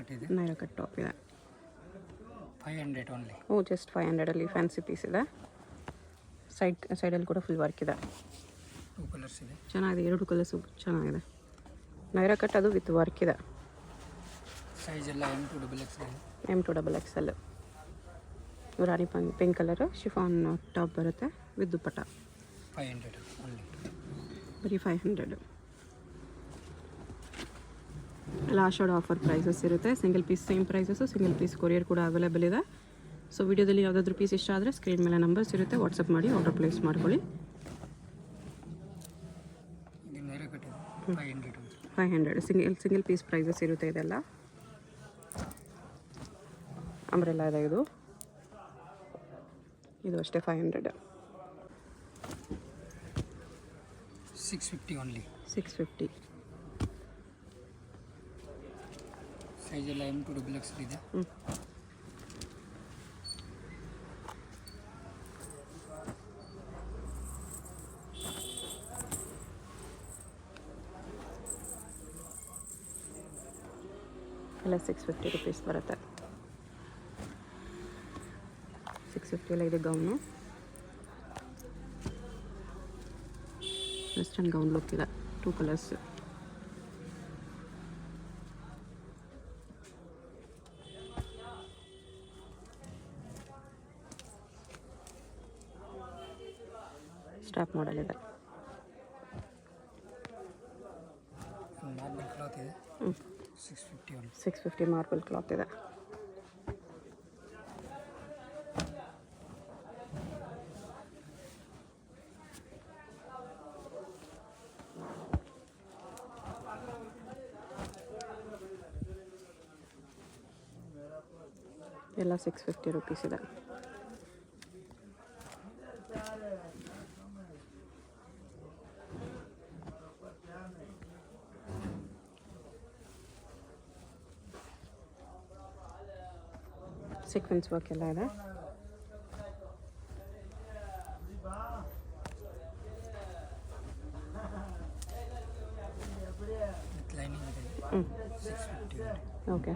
Cut ಇದೆ. Naira cut top ಇದೆ. 500 only. ಓ just 500 fancy piece ಇದೆ. ಸೈಡಲ್ಲಿ ಕೂಡ ಫುಲ್ ವರ್ಕ್ ಇದೆ. 2 ಕಲರ್ಸ್ ಇದೆ. ಚೆನ್ನಾಗಿದೆ, 2 ಕಲರ್ಸು ಚೆನ್ನಾಗಿದೆ. ನೈರಾ ಕಟ್ ಅದು ವಿತ್ ವರ್ಕ್ ಇದೆ. ಸೈಜ್ ಎಲ್ಲ M2XL. M2XL. Rani pink colour chiffon top ಬರುತ್ತೆ ವಿತ್ ದುಪ್ಪಟ್ಟ. 500 ಓನ್ಲಿ. ಬರೀ 500. ಲಾಸ್ಟ್ ಆಫರ್ ಪ್ರೈಸಸ್ ಇರುತ್ತೆ. Single piece same prices, single piece courier ಕೂಡ ಅವೈಲೇಬಲ್ ಇದೆ. ಸೊ ವಿಡಿಯೋದಲ್ಲಿ ಯಾವುದಾದ್ರೂ ಪೀಸ್ ಇಷ್ಟ ಆದರೆ ಸ್ಕ್ರೀನ್ ಮೇಲೆ ನಂಬರ್ಸ್ ಇರುತ್ತೆ, ವಾಟ್ಸಪ್ ಮಾಡಿ ಆರ್ಡರ್ ಪ್ಲೇಸ್ ಮಾಡ್ಕೊಳ್ಳಿ. ಇದು ನೈರಾ ಕಟ್ ಇದೆ. 500 ಸಿಂಗಲ್ ಪೀಸ್ ಪ್ರೈಸಸ್ ಇರುತ್ತೆ. ಇದೆಲ್ಲ ಅಂಬ್ರೆಲ್ಲ ಇದೆ. ಇದು ಅಷ್ಟೇ 500. 650 ಓನ್ಲಿ. 650. ಸೈಜ್ ಎಲ್ಲ M2XL ಇದೆ. ಎಲ್ಲ 650 ರುಪೀಸ್ ಬರುತ್ತೆ. 650 ಎಲ್ಲ ಇದೆ ಗೌನು. ವೆಸ್ಟರ್ನ್ ಗೌನ್ ಲುಕ್ ಇದೆ. 2 ಕಲರ್ಸ್. ಸ್ಟ್ರಾಪ್ ಮಾಡಲ್ ಇದೆ. ಮಾರ್ಬಲ್ ಕ್ಲಾತ್ ಇದೆ. 650 ಓನ್ಲಿ. 650 ಮಾರ್ಬಲ್ ಕ್ಲಾತ್ ಇದೆ. ಎಲ್ಲ 650 ರುಪೀಸ್ ಇದೆ. ಸೀಕ್ವೆನ್ಸ್ ವರ್ಕ್ ಎಲ್ಲ ಇದೆ. ಲೈನಿಂಗ್ ಇದೆ. 650 ಓಕೆ.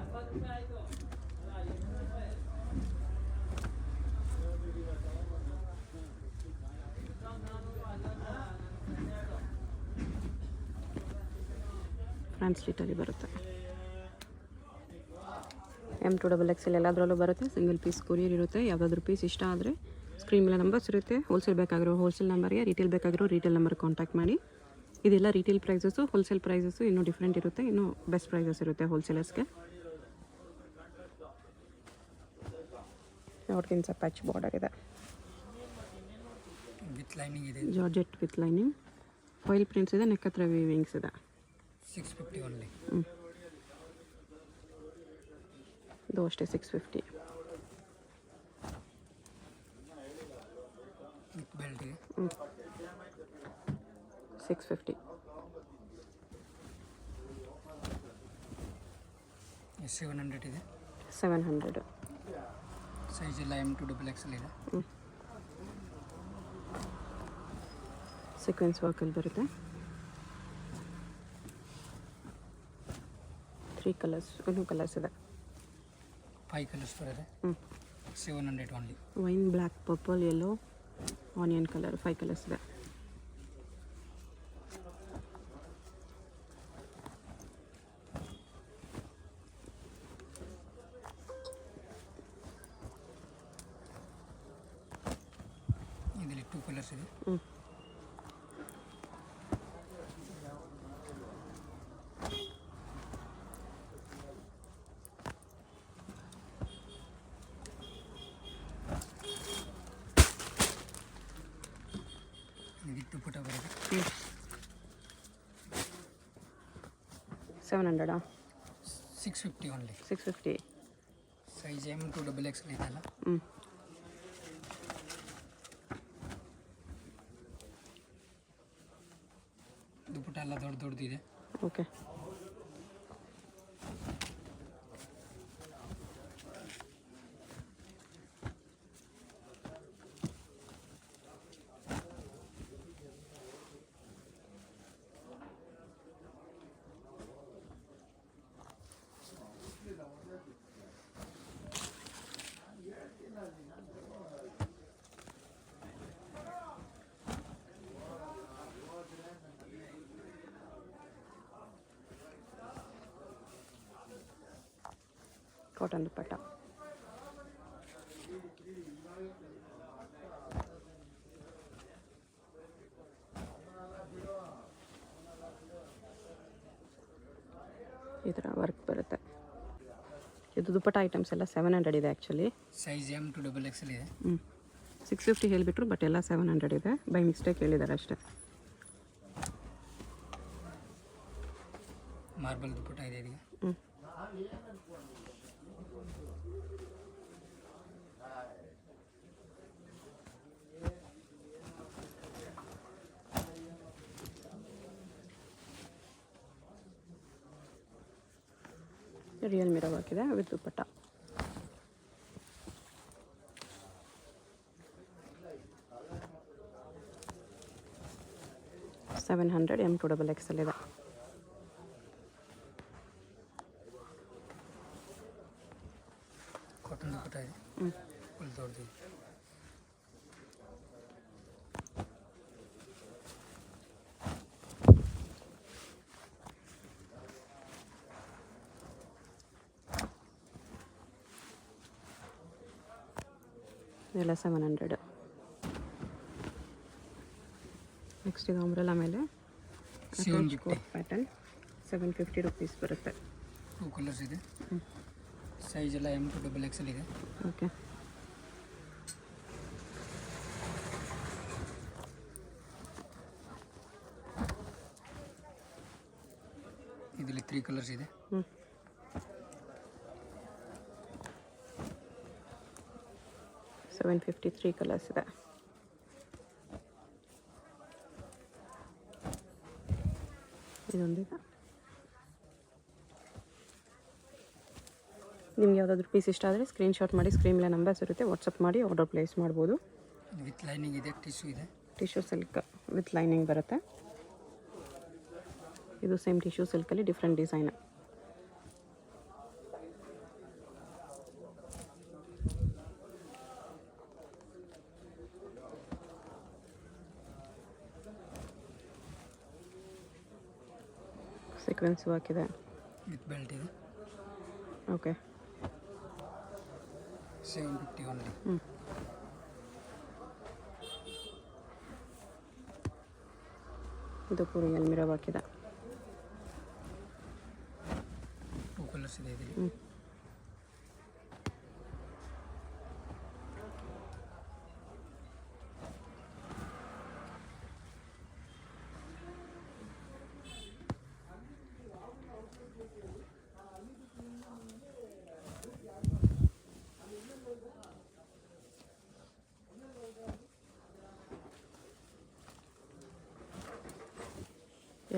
ಫ್ರಾನ್ಸ್ ಸ್ಟ್ರೀಟಲ್ಲಿ ಬರುತ್ತೆ. M2XL ಎಲ್ಲದರಲ್ಲೂ ಬರುತ್ತೆ. ಸಿಂಗಲ್ ಪೀಸ್ ಕೊರಿಯರ್ ಇರುತ್ತೆ. ಯಾವುದಾದ್ರೂ ಪೀಸ್ ಇಷ್ಟ ಆದರೆ ಸ್ಕ್ರೀನ್ ಮೇಲೆ ನಂಬರ್ಸ್ ಇರುತ್ತೆ. ಹೋಲ್ಸೇಲ್ ಬೇಕಾಗಿರೋ ಹೋಲ್ಸೇಲ್ ನಂಬರ್ಗೆ, ರಿಟೇಲ್ ಬೇಕಾಗಿರೋ ರಿಟೇಲ್ ನಂಬರ್ ಕಾಂಟ್ಯಾಕ್ಟ್ ಮಾಡಿ. ಇದೆಲ್ಲ ರಿಟೇಲ್ ಪ್ರೈಸಸ್ಸು. ಹೋಲ್ಸೇಲ್ ಪ್ರೈಸಸ್ಸು ಇನ್ನೂ ಡಿಫ್ರೆಂಟ್ ಇರುತ್ತೆ, ಇನ್ನೂ ಬೆಸ್ಟ್ ಪ್ರೈಸಸ್ ಇರುತ್ತೆ ಹೋಲ್ಸೇಲರ್ಸ್ಗೆ. ಅವ್ರಿಗಿಂತ ಪ್ಯಾಚ್ ಬಾರ್ಡರ್ ಇದೆ. ವಿತ್ ಲೈನಿಂಗ್ ಇದೆ. Georgette with lining. Foil prints ಇದೆ. ನೆಕ್ ಹತ್ರ ವೀವಿಂಗ್ಸ್ ಇದೆ. 650 ಓನ್ಲಿ. ಇದು ಅಷ್ಟೇ 650. ವಿತ್ ಬೆಲ್ಟ್ ಇದೆ. 650. 700 ಇದೆ. 700. ಸೈಜ್ ಎಲ್ಲ M2XL ಇದೆ. ಸೀಕ್ವೆನ್ಸ್ ವರ್ಕಲ್ಲಿ ಬರುತ್ತೆ. 3 ಕಲರ್ಸ್, ಇನ್ನೂ ಕಲರ್ಸ್ ಇದೆ. 5 ಕಲರ್ಸ್ ಬರುತ್ತೆ. 700 only. Wine black, purple, yellow, onion colour 5 colours ಇದೆ. ಇದರಲ್ಲಿ 2 ಕಲರ್ಸ್ ಇದೆ. ದುಪ್ಪಟ್ಟ ಬರುತ್ತೆ. 700. 650 ಓನ್ಲಿ. 650. ಸೈಜ್ M2XL ಇದೆಲ್ಲ. ದುಪ್ಪಟ್ಟ ಎಲ್ಲ ದೊಡ್ಡದಿದೆ. ಓಕೆ. ಕಾಟನ್ ದುಪ್ಪಟ್ಟ. ಈ ಥರ ವರ್ಕ್ ಬರುತ್ತೆ. ಇದು ದುಪ್ಪಟ್ಟ ಐಟಮ್ಸ್ ಎಲ್ಲ 700 ಇದೆ actually. Size M to double XL ಇದೆ. 650 ಹೇಳಿಬಿಟ್ರು, ಬಟ್ ಎಲ್ಲ 700 ಇದೆ. ಬೈ ಮಿಸ್ಟೇಕ್ ಹೇಳಿದ್ದಾರೆ ಅಷ್ಟೇ. ಮಾರ್ಬಲ್ ದುಪ್ಪಟ್ಟ ಇದೆ ಇದಕ್ಕೆ. ರಿಯಲ್ ಮಿರರ್ ಹಾಕಿದೆ ವಿತ್ ದುಪ್ಪಟ್ಟ. $700 M2XXL ಇದೆ. ಕಾಟನ್ ದುಪ್ಪಟ್ಟ ಇದೆ. ಫುಲ್ ದೊಡ್ಡದು. ಇದೆಲ್ಲ 700. ನೆಕ್ಸ್ಟ್ ಇದು ಅಂಬ್ರೆಲಾ ಮೇಲೆ ಕೋಟ್ ಪ್ಯಾಟರ್ನ್ 750 ರುಪೀಸ್ ಬರುತ್ತೆ. 2 ಕಲರ್ಸ್ ಇದೆ. ಸೈಜ್ ಎಲ್ಲ ಎಮ್ ಟು ಡಬಲ್ ಎಕ್ಸೆಲ್ ಇದೆ. ಓಕೆ. ಇದರಲ್ಲಿ 3 ಕಲರ್ಸ್ ಇದೆ. 753 ಕಲರ್ಸ್ ಇದೆ. ಇದೊಂದಿದೆ. ನಿಮ್ಗೆ ಯಾವುದಾದ್ರೂ ಪೀಸ್ ಇಷ್ಟ ಆದರೆ ಸ್ಕ್ರೀನ್ಶಾಟ್ ಮಾಡಿ, ಸ್ಕ್ರೀನ್ ನಂಬರ್ಸ್ ಇರುತ್ತೆ, ವಾಟ್ಸಪ್ ಮಾಡಿ ಆರ್ಡರ್ ಪ್ಲೇಸ್ ಮಾಡ್ಬೋದು. ವಿತ್ ಲೈನಿಂಗ್ ಇದೆ, ಟಿಶ್ಯೂ ಇದೆ. ಟಿಶ್ಯೂ ಸಿಲ್ಕ್ ವಿತ್ ಲೈನಿಂಗ್ ಬರುತ್ತೆ. ಇದು ಸೇಮ್ ಟಿಶ್ಯೂ ಸಿಲ್ಕಲ್ಲಿ ಡಿಫ್ರೆಂಟ್ ಡಿಸೈನ್. ಸೀಕ್ವೆನ್ಸ್ ವರ್ಕ್ ಇದೆ. ವಿತ್ ಬೆಲ್ಟ್ ಇದೆ. ಓಕೆ. 750 ಓನ್ಲಿ. ಇದು ರಿಯಲ್ ಮಿರರ್ ವರ್ಕ್ ಇದೆ. 2 ಕಲರ್ಸ್ ಇದೆ ಇದರಲ್ಲಿ.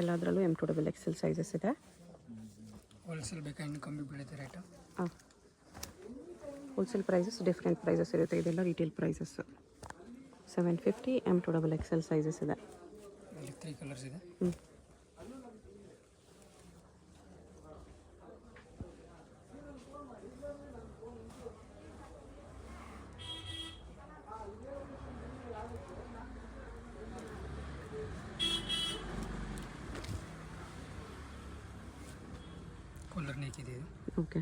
ಎಲ್ಲದರಲ್ಲೂ M2XXL ಸೈಜಸ್ ಇದೆ. ಹೋಲ್ಸೇಲ್ ಬೇಕಾದ್ರೆ ಕಮ್ಮಿ ಬೀಳುತ್ತೆ ರೇಟು. ಹಾಂ, ಹೋಲ್ಸೇಲ್ ಪ್ರೈಸಸ್ ಡಿಫ್ರೆಂಟ್ ಪ್ರೈಸಸ್ ಇರುತ್ತೆ. ಇದೆಲ್ಲ ರಿಟೇಲ್ ಪ್ರೈಸಸ್. 750 M2XXL ಸೈಜಸ್ ಇದೆ. ಇಲ್ಲಿ 3 ಕಲರ್ಸ್ ಇದೆ. ಕಾಲರ್ ನೆಕ್ ಇದೆ. ಓಕೆ.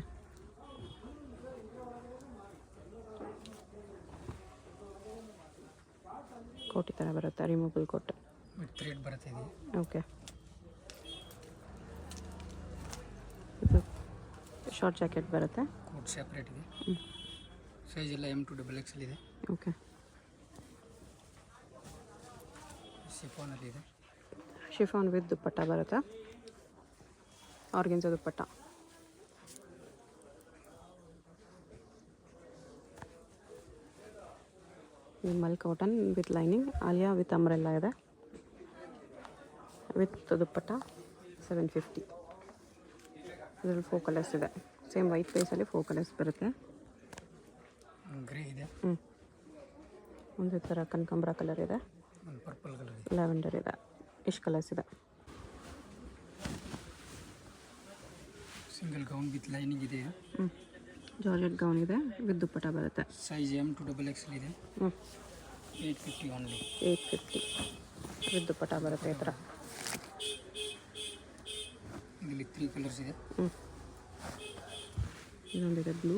ಕೋಟ್ ಈ ಥರ ಬರುತ್ತೆ, ರಿಮೂವಬಲ್ ಕೋಟ್ ವಿತ್ ಥ್ರೆಡ್ ಬರುತ್ತೆ ಇದೆ. ಓಕೆ. ಇದು ಶಾರ್ಟ್ ಜಾಕೆಟ್ ಬರುತ್ತೆ. ಕೋಟ್ ಸೆಪ್ರೇಟ್ ಇದೆ. ಸೈಜ್ ಎಲ್ಲ M2XXL ಇದೆ. ಓಕೆ. ಶಿಫಾನಲ್ಲಿ ಇದೆ. ಶಿಫಾನ್ ವಿತ್ ದುಪ್ಪಟ್ಟ ಬರುತ್ತೆ. Organza dupatta. Vimal cotton with lining. Alia with umbrella ಇದೆ. ವಿತ್ ದುಪ್ಪಟ್ಟ 750. ಇದರಲ್ಲಿ 4 ಕಲರ್ಸ್ ಇದೆ. ಸೇಮ್ ವೈಟ್ ಬೇಸಲ್ಲಿ 4 ಕಲರ್ಸ್ ಬರುತ್ತೆ. ಗ್ರೇ ಇದೆ. ಒಂದು ಥರ ಕನಕಾಂಬರ ಕಲರ್ ಇದೆ. ಒಂದು ಪರ್ಪಲ್ ಕಲರ್ ಇದೆ. ಲ್ಯಾವೆಂಡರ್ ಇದೆ. ಇಷ್ಟು ಕಲರ್ಸ್ ಇದೆ. ಸಿಂಗಲ್ ಗೌನ್ ವಿತ್ ಲೈನಿಂಗ್ ಇದೆ. ಜಾರ್ಜೆಟ್ ಗೌನ್ ಇದೆ ವಿತ್ ದುಪ್ಪಟ್ಟ ಬರುತ್ತೆ. ಸೈಜ್ M2XXL ಇದೆ. 850 ಓನ್ಲಿ. 850 ವಿತ್ ದುಪ್ಪಟ್ಟ ಬರುತ್ತೆ. ಈ ಥರ ಇದರಲ್ಲಿ 3 ಕಲರ್ಸ್ ಇದೆ. ಇನ್ನೊಂದಿದೆ ಬ್ಲೂ.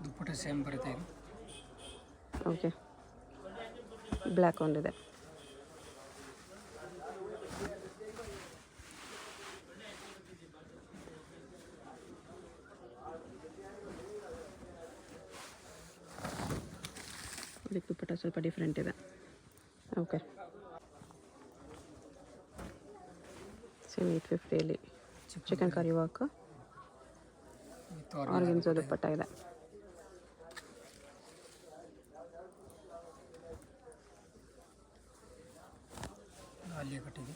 ದುಪ್ಪಟ್ಟ ಸೇಮ್ ಬರುತ್ತೆ ಇದು. ಓಕೆ, ಬ್ಲ್ಯಾಕ್ ಒಂದಿದೆ. ಅದಕ್ಕೆ ದುಪ್ಪಟ್ಟ ಸ್ವಲ್ಪ ಡಿಫ್ರೆಂಟ್ ಇದೆ. Okay, same 850 chikankari work organza dupatta ಇದೆ. ಅಲ್ಲಿಯೇ ಕಟ್ಟಿದೆ.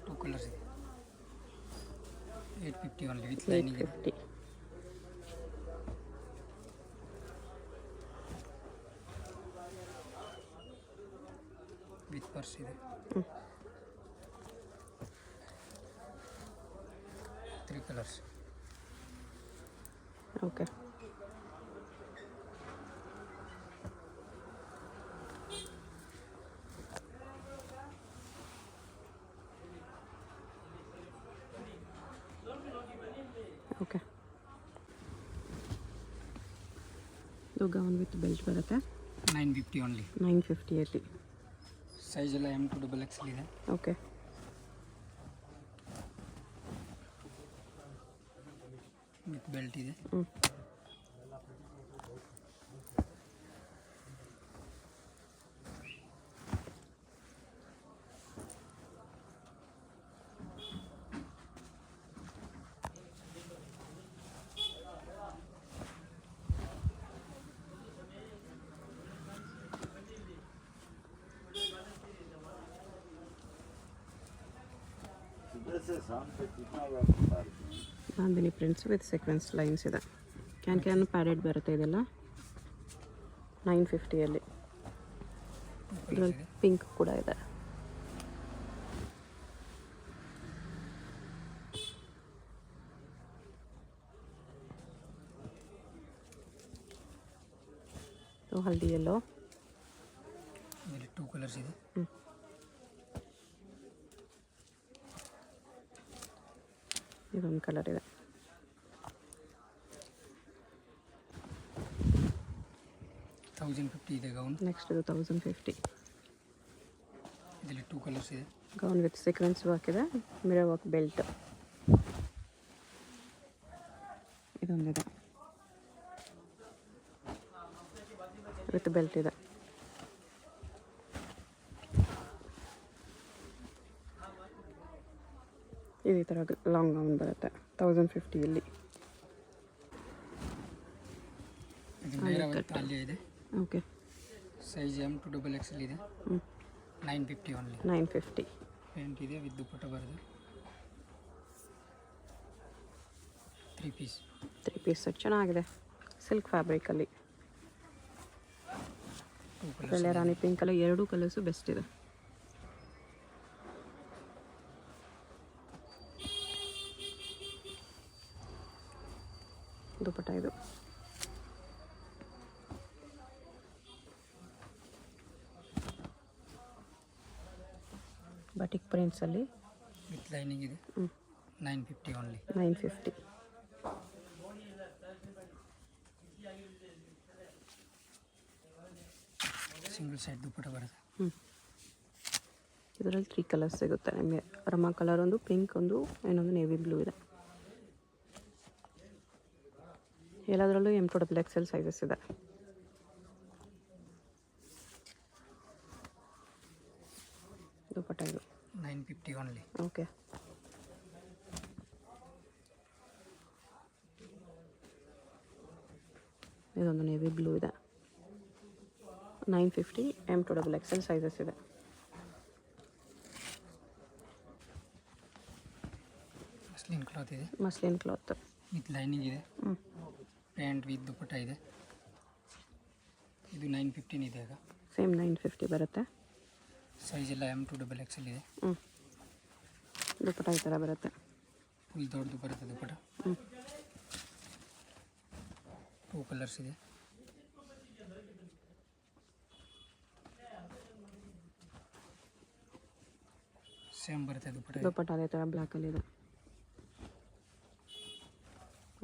2 ಕಲರ್ಸ್ ಇದೆ. 850 ಓನ್ಲಿ ವಿತ್ ಲೈನಿಂಗ್ ಇದೆ. 850. ವಿತ್ ಪರ್ಸ್ ಇದೆ. 3 ಕಲರ್ಸ್. Okay, okay. ಇದು ಗೌನ್ ವಿತ್ ಬೆಲ್ಟ್ ಬರುತ್ತೆ. 950 ಓನ್ಲಿ. 950 ಸೈಜ್ ಎಲ್ಲ M to XXL ಇದೆ. ಓಕೆ, ವಿತ್ ಬೆಲ್ಟ್ ಇದೆ. Bandhani prints with sequence lines ಇದೆ. ಕ್ಯಾನ್ ಪ್ಯಾಡೆಡ್ ಬರುತ್ತೆ ಇದೆಲ್ಲ. 950 ಇದರಲ್ಲಿ ಪಿಂಕ್ ಕೂಡ ಇದೆ. ಹಲ್ದಿ ಎಲ್ಲೋ. ಇದರಲ್ಲಿ 2 ಕಲರ್ಸ್ ಇದೆ. ಇದೊಂದು ಕಲರ್ ಇದೆ. $1050 ಇದೆ ಗೌನ್. ನೆಕ್ಸ್ಟ್ ಇದು 1050. ಇದರಲ್ಲಿ 2 ಕಲರ್ಸ್ ಇದೆ. ಗೌನ್ ವಿತ್ ಸೀಕ್ವೆನ್ಸ್ ವರ್ಕ್ ಇದೆ. ಮಿರರ್ ವರ್ಕ್ ಬೆಲ್ಟ್ ಇದೊಂದಿದೆ ವಿತ್ ಬೆಲ್ಟ್ ಇದೆ. ಈ ಥರ ಲಾಂಗ್ ಗೌನ್ ಬರುತ್ತೆ 1050 ಅಲ್ಲೇ ಇದೆ. Okay, size M to XXL ಇದೆ. 950 ಓನ್ಲಿ. 950 ಪ್ಯಾಂಟ್ ಇದೆ ವಿತ್ ದುಪ್ಪಟ್ಟ ಬರುತ್ತೆ. 3 ಪೀಸ್. 3 ಪೀಸ್ ಸೆಟ್ ಚೆನ್ನಾಗಿದೆ. ಸಿಲ್ಕ್ ಫ್ಯಾಬ್ರಿಕಲ್ಲಿ. 2 ಕಲರ್ಸ್. ಇದರಲ್ಲಿ ರಾಣಿ ಪಿಂಕಲ್ಲಿ 2 ಕಲರ್ಸು ಬೆಸ್ಟ್ ಇದೆ. ದುಪ್ಪಟ್ಟ ಇದು. ಬಟಿಕ್ ಪ್ರಿಂಟ್ಸಲ್ಲಿ ವಿತ್ ಲೈನಿಂಗ್ ಇದೆ. 950 ಓನ್ಲಿ. 950 ಸಿಂಗಲ್ ಸೈಡ್ ದುಪ್ಪಟ್ಟ ಬರುತ್ತೆ. ಇದರಲ್ಲಿ 3 ಕಲರ್ಸ್ ಸಿಗುತ್ತೆ ನಿಮಗೆ. ರಮಾ ಕಲರ್ ಒಂದು, ಪಿಂಕ್ ಒಂದು, ಇನ್ನೊಂದು ನೇವಿ ಬ್ಲೂ ಇದೆ. ಎಲ್ಲದರಲ್ಲೂ M to XXL ಸೈಜಸ್ ಇದೆ. ದುಪ್ಪಟ್ಟ ಇದು 950 ಓನ್ಲಿ. ಓಕೆ, ಇದೊಂದು ನೇವಿ ಬ್ಲೂ ಇದೆ. 950 M to XXL ಸೈಜಸ್ ಇದೆ. ಮಸ್ಲಿನ್ ಕ್ಲಾತ್ ಇದೆ. ಮಸ್ಲಿನ್ ಕ್ಲಾತ್ ವಿತ್ ಲೈನಿಂಗ್ ಇದೆ. ಪ್ಯಾಂಟ್ ವಿತ್ ದುಪ್ಪಟ್ಟ ಇದೆ. ಇದು 915 ಇದೆ. ಈಗ ಸೇಮ್ 950 ಬರುತ್ತೆ. ಸೈಜ್ ಎಲ್ಲ M to XXL ಇದೆ. ದುಪ್ಪಟ್ಟ ಈ ಥರ ಬರುತ್ತೆ. ಫುಲ್ ದೊಡ್ಡದು ಬರುತ್ತೆ ದುಪ್ಪಟ್ಟ. 2 ಕಲರ್ಸ್ ಇದೆ. ಸೇಮ್ ಬರುತ್ತೆ ದುಪ್ಪಟ್ಟ. ದುಪ್ಪಟ್ಟ ಅದೇ ಥರ ಬ್ಲ್ಯಾಕಲ್ಲಿ ಇದೆ.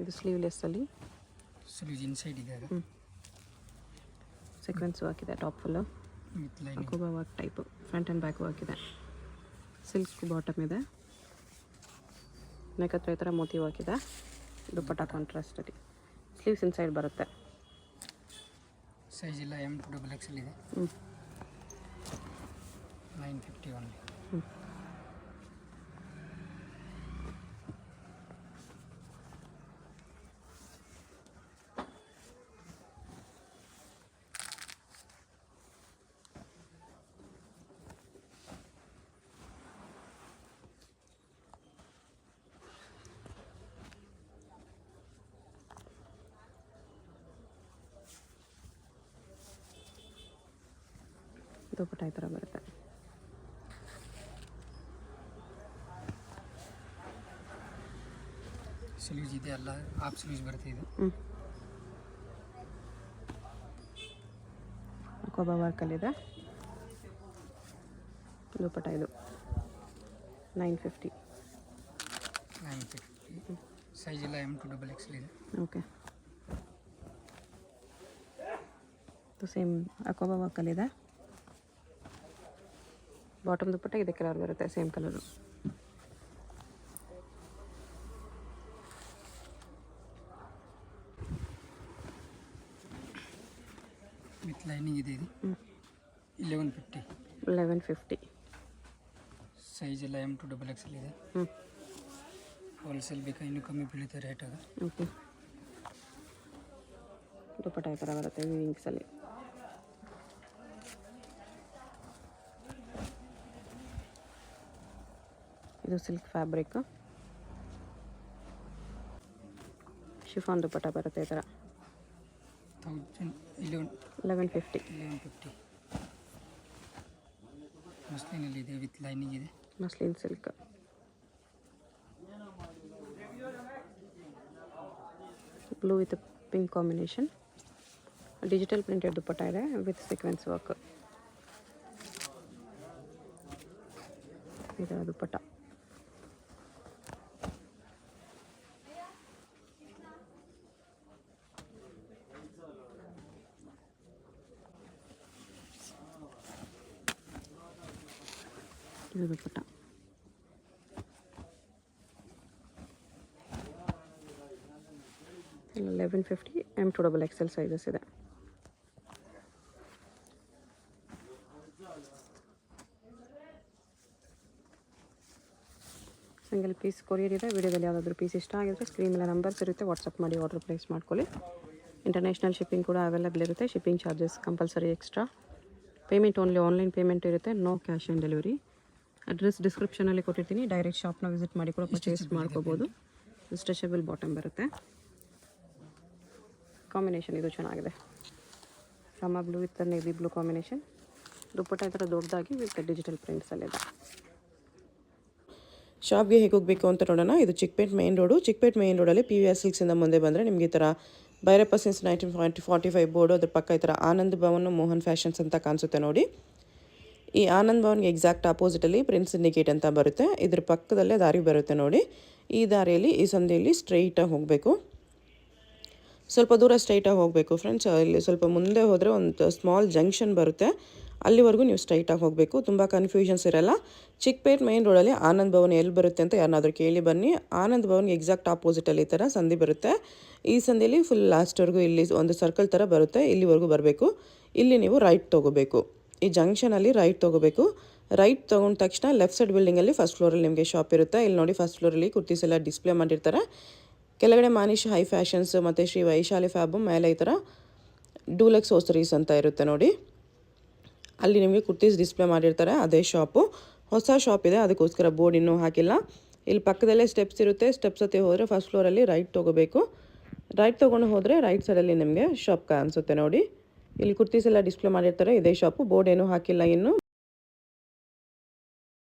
ಇದು ಸ್ಲೀವ್ಲೆಸ್ಸಲ್ಲಿ ಸ್ಲೀವ್ಸ್ ಇನ್ಸೈಡ್ ಇದೆ ಅದು. ಸೀಕ್ವೆನ್ಸ್ ವರ್ಕ್ ಇದೆ ಟಾಪ್ ಫುಲ್ಲು. With lining. ಅಕೋಬಾ work type front and back work ಇದೆ. ಸಿಲ್ಕ್ ಬಾಟಮ್ ಇದೆ. ನೆಕ್ ಹತ್ರ ಈ ಥರ ಮೋತಿ ವರ್ಕ್ ಇದೆ. ದುಪ್ಪಟ್ಟ ಕಾಂಟ್ರಾಸ್ಟಲ್ಲಿ. ಸ್ಲೀವ್ಸ್ ಇನ್ಸೈಡ್ ಬರುತ್ತೆ. ಸೈಜ್ ಎಲ್ಲ M to XXL ಇದೆ. 950 ಓನ್ಲಿ. ದುಪ್ಪಟ್ಟ ಈ ಥರ ಬರುತ್ತೆ. ಸ್ಲೀವ್ಸ್ ಇದೆ ಎಲ್ಲ ಹಾಫ್ ಸ್ಲೀವ್ಸ್ ಬರುತ್ತೆ ಇದು. ಅಕೋಬಾ ವರ್ಕಲ್ಲಿದೆ. ದುಪ್ಪಟ್ಟ ಇದು 950. ಸೈಜ್ ಎಲ್ಲ M to XXL ಇದೆ. ಓಕೆ. ಸೇಮ್ ಅಕೋಬಾ ವರ್ಕಲ್ಲಿದೆ. ಬಾಟಮ್ ದುಪ್ಪಟ್ಟ ಇದೆ ಕಲರ್ ಬರುತ್ತೆ, ಸೇಮ್ ಕಲರು. ವಿತ್ ಲೈನಿಂಗ್ ಇದೆ ಇದು. 1150. 1150. ಸೈಜ್ ಎಲ್ಲ M to XXL ಇದೆ. ಹೋಲ್ಸೇಲ್ ಬೇಕಾ ಇನ್ನೂ ಕಮ್ಮಿ ಬೀಳುತ್ತೆ ರೇಟ್ ಅದು. ಓಕೆ. ದುಪ್ಪಟ್ಟ ಈ ಥರ ಬರುತ್ತೆ ವಿಂಗ್ಸಲ್ಲಿ. ಇದು ಸಿಲ್ಕ್ ಫ್ಯಾಬ್ರಿಕ್. ಶಿಫಾನ್ ದುಪ್ಪಟ್ಟ ಬರುತ್ತೆ ಈ ಥರ. 1150. ಮಸ್ಲಿನಲ್ಲಿ ಇದೆ ವಿತ್ ಲೈನಿಂಗ್ ಇದೆ. Muslin silk. Blue with pink combination. Digital printed dupatta ಇದೆ ವಿತ್ ಸೀಕ್ವೆನ್ಸ್ ವರ್ಕ್. ಇದರ ದುಪ್ಪಟ್ಟ. ಇದು ದುಪ್ಪಟ್ಟ. ಇಲ್ಲ 1150. M to XXL ಸೈಜಸ್ ಇದೆ. ಸಿಂಗಲ್ ಪೀಸ್ ಕೊರಿಯರ್ ಇದೆ. ವಿಡಿಯೋದಲ್ಲಿ ಯಾವುದಾದ್ರೂ ಪೀಸ್ ಇಷ್ಟ ಆಗಿದ್ರೆ ಸ್ಕ್ರೀನ್ ಮೇಲೆ ನಂಬರ್ಸ್ ಇರುತ್ತೆ, ವಾಟ್ಸಪ್ ಮಾಡಿ ಆರ್ಡರ್ ಪ್ಲೇಸ್ ಮಾಡ್ಕೊಳ್ಳಿ. ಇಂಟರ್ನ್ಯಾಷನಲ್ ಶಿಪ್ಪಿಂಗ್ ಕೂಡ ಅವೈಲೇಬಲ್ ಇರುತ್ತೆ. Shipping charges compulsory extra. Payment only online payment ಇರುತ್ತೆ, no cash on delivery. Address ಡಿಸ್ಕ್ರಿಪ್ಷನಲ್ಲಿ ಕೊಟ್ಟಿರ್ತೀನಿ, ಡೈರೆಕ್ಟ್ ಶಾಪ್ನ ವಿಸಿಟ್ ಮಾಡಿ ಕೂಡ ಪರ್ಚೇಸ್ ಮಾಡ್ಕೋಬೋದು. ಸ್ಟ್ರೆಚಬಲ್ ಬಾಟಮ್ ಬರುತ್ತೆ. ಕಾಂಬಿನೇಷನ್ ಇದು ಚೆನ್ನಾಗಿದೆ. Rama blue with navy blue combination. Dupatta ಈ ಥರ ದೊಡ್ಡದಾಗಿ ವಿತ್ ಡಿಜಿಟಲ್ ಪ್ರಿಂಟ್ಸಲ್ಲಿದೆ. ಶಾಪ್ಗೆ ಹೇಗೆ ಹೋಗಬೇಕು ಅಂತ ನೋಡೋಣ. ಇದು Chickpet main road. Chickpet main ರೋಡಲ್ಲಿ PVR ಸಿಲ್ಕ್ಸಿಂದ ಮುಂದೆ ಬಂದರೆ ನಿಮಗೆ ಈ ಥರ ಭೈರಪ್ಪ ಸಿನ್ಸ್ 1945 ಬೋರ್ಡು, ಅದ್ರ ಪಕ್ಕ ಈ ಥರ ಆನಂದ್ ಭವನ್ ಮೋಹನ್ ಫ್ಯಾಷನ್ಸ್ ಅಂತ ಕಾಣಿಸುತ್ತೆ ನೋಡಿ. ಈ ಆನಂದ್ ಭವನ್ಗೆ ಎಕ್ಸಾಕ್ಟ್ ಆಪೋಸಿಟಲ್ಲಿ ಪ್ರಿನ್ಸ್ ಸಿಂಡಿಕೇಟ್ ಅಂತ ಬರುತ್ತೆ. ಇದ್ರ ಪಕ್ಕದಲ್ಲೇ ದಾರಿ ಬರುತ್ತೆ ನೋಡಿ. ಈ ದಾರಿಯಲ್ಲಿ ಈ ಸಂಧಿಯಲ್ಲಿ ಸ್ಟ್ರೈಟಾಗಿ ಹೋಗಬೇಕು. ಸ್ವಲ್ಪ ದೂರ ಸ್ಟ್ರೈಟಾಗಿ ಹೋಗಬೇಕು ಫ್ರೆಂಡ್ಸ್. ಇಲ್ಲಿ ಸ್ವಲ್ಪ ಮುಂದೆ ಹೋದರೆ ಒಂದು ಸ್ಮಾಲ್ ಜಂಕ್ಷನ್ ಬರುತ್ತೆ, ಅಲ್ಲಿವರೆಗೂ ನೀವು ಸ್ಟ್ರೈಟಾಗಿ ಹೋಗಬೇಕು. ತುಂಬ ಕನ್ಫ್ಯೂಷನ್ಸ್ ಇರಲ್ಲ. ಚಿಕ್ಕಪೇಟ್ ಮೈನ್ ರೋಡಲ್ಲಿ ಆನಂದ್ ಭವನ್ ಎಲ್ಲಿ ಬರುತ್ತೆ ಅಂತ ಯಾರನ್ನಾದ್ರೂ ಕೇಳಿ ಬನ್ನಿ. ಆನಂದ್ ಭವನ್ಗೆ ಎಕ್ಸಾಕ್ಟ್ ಆಪೋಸಿಟಲ್ಲಿ ಈ ಥರ ಸಂಧಿ ಬರುತ್ತೆ. ಈ ಸಂಧಿಯಲ್ಲಿ ಫುಲ್ ಲಾಸ್ಟ್ವರೆಗೂ ಇಲ್ಲಿ ಒಂದು ಸರ್ಕಲ್ ಥರ ಬರುತ್ತೆ, ಇಲ್ಲಿವರೆಗೂ ಬರಬೇಕು. ಇಲ್ಲಿ ನೀವು ರೈಟ್ ತೊಗೋಬೇಕು. ಈ ಜಂಕ್ಷನಲ್ಲಿ ರೈಟ್ ತೊಗೋಬೇಕು. ರೈಟ್ ತೊಗೊಂಡ ತಕ್ಷಣ ಲೆಫ್ಟ್ ಸೈಡ್ ಬಿಲ್ಡಿಂಗಲ್ಲಿ ಫಸ್ಟ್ ಫ್ಲೋರಲ್ಲಿ ನಿಮಗೆ ಶಾಪ್ ಇರುತ್ತೆ. ಇಲ್ಲಿ ನೋಡಿ ಫಸ್ಟ್ ಫ್ಲೋರಲ್ಲಿ ಕುರ್ತೀಸ್ ಎಲ್ಲ ಡಿಸ್ಪ್ಲೇ ಮಾಡಿರ್ತಾರೆ. ಕೆಳಗಡೆ ಮಾನಿಶ್ ಹೈ ಫ್ಯಾಷನ್ಸ್ ಮತ್ತು ಶ್ರೀ ವೈಶಾಲಿ ಫ್ಯಾಬು, ಮೇಲೆ ಈ ಥರ ಡೂಲೆಕ್ಸ್ ಹೋಸರೀಸ್ ಅಂತ ಇರುತ್ತೆ ನೋಡಿ. ಅಲ್ಲಿ ನಿಮಗೆ ಕುರ್ತೀಸ್ ಡಿಸ್ಪ್ಲೇ ಮಾಡಿರ್ತಾರೆ, ಅದೇ ಶಾಪು. ಹೊಸ ಶಾಪ್ ಇದೆ, ಅದಕ್ಕೋಸ್ಕರ ಬೋರ್ಡ್ ಇನ್ನೂ ಹಾಕಿಲ್ಲ. ಇಲ್ಲಿ ಪಕ್ಕದಲ್ಲೇ ಸ್ಟೆಪ್ಸ್ ಇರುತ್ತೆ. ಸ್ಟೆಪ್ಸ್ ಹತ್ತಿ ಹೋದರೆ ಫಸ್ಟ್ ಫ್ಲೋರಲ್ಲಿ ರೈಟ್ ತೊಗೋಬೇಕು. ರೈಟ್ ತೊಗೊಂಡು ಹೋದರೆ ರೈಟ್ ಸೈಡಲ್ಲಿ ನಿಮಗೆ ಶಾಪ್ ಕಾಣಿಸುತ್ತೆ ನೋಡಿ. ಇಲ್ಲಿ ಕುರ್ತೀಸ್ ಎಲ್ಲ ಡಿಸ್ಪ್ಲೇ ಮಾಡಿರ್ತಾರೆ, ಇದೇ ಶಾಪು. ಬೋರ್ಡ್ ಏನೂ ಹಾಕಿಲ್ಲ ಇನ್ನು.